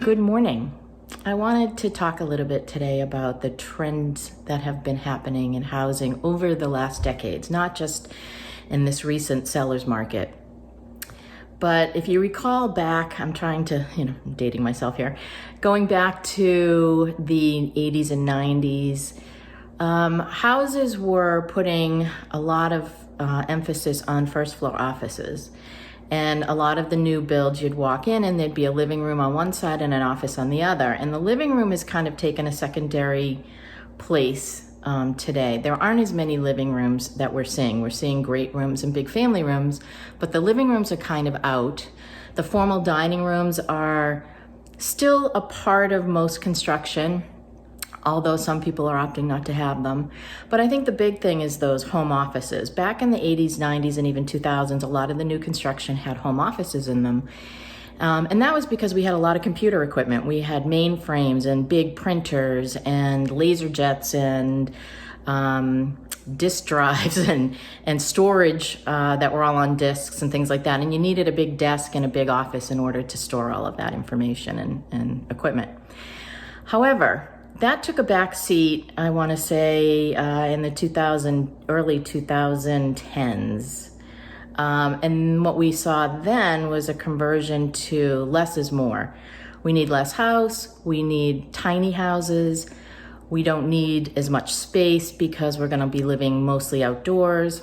Good morning. I wanted to talk a little bit today about the trends that have been happening in housing over the last decades, not just in this recent seller's market. But if you recall back, I'm trying to, I'm dating myself here, going back to the 80s and 90s, houses were putting a lot of emphasis on first floor offices. And a lot of the new builds, you'd walk in and there'd be a living room on one side and an office on the other. And the living room has kind of taken a secondary place today. There aren't as many living rooms that we're seeing. We're seeing great rooms and big family rooms, but the living rooms are kind of out. The formal dining rooms are still a part of most construction, although some people are opting not to have them. But I think the big thing is those home offices. Back in the 80s, 90s, and even 2000s, a lot of the new construction had home offices in them. And that was because we had a lot of computer equipment. We had mainframes and big printers and laser jets and disk drives and storage that were all on disks and things like that. And you needed a big desk and a big office in order to store all of that information and equipment. However, that took a back seat, I want to say, in the early 2010s. And what we saw then was a conversion to less is more. We need less house, we need tiny houses, we don't need as much space because we're going to be living mostly outdoors.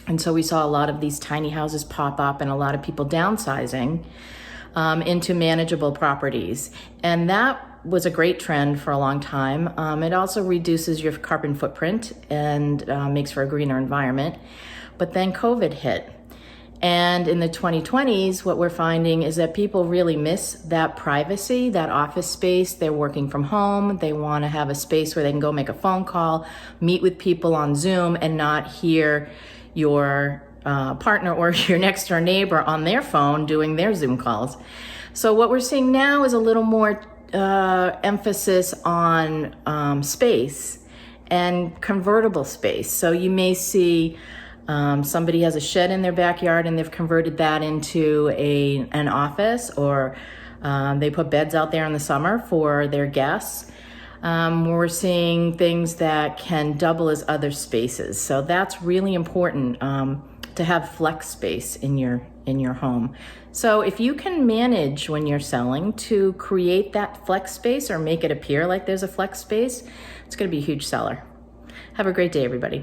And so we saw a lot of these tiny houses pop up and a lot of people downsizing into manageable properties. And that was a great trend for a long time. It also reduces your carbon footprint and makes for a greener environment. But then COVID hit. And in the 2020s, what we're finding is that people really miss that privacy, that office space. They're working from home. They want to have a space where they can go make a phone call, meet with people on Zoom, and not hear your partner or your next door neighbor on their phone doing their Zoom calls. So what we're seeing now is a little more emphasis on space and convertible space. So you may see somebody has a shed in their backyard and they've converted that into an office, or they put beds out there in the summer for their guests. We're seeing things that can double as other spaces. So that's really important to have flex space in your home. So if you can manage when you're selling to create that flex space or make it appear like there's a flex space, it's going to be a huge seller. Have a great day, everybody.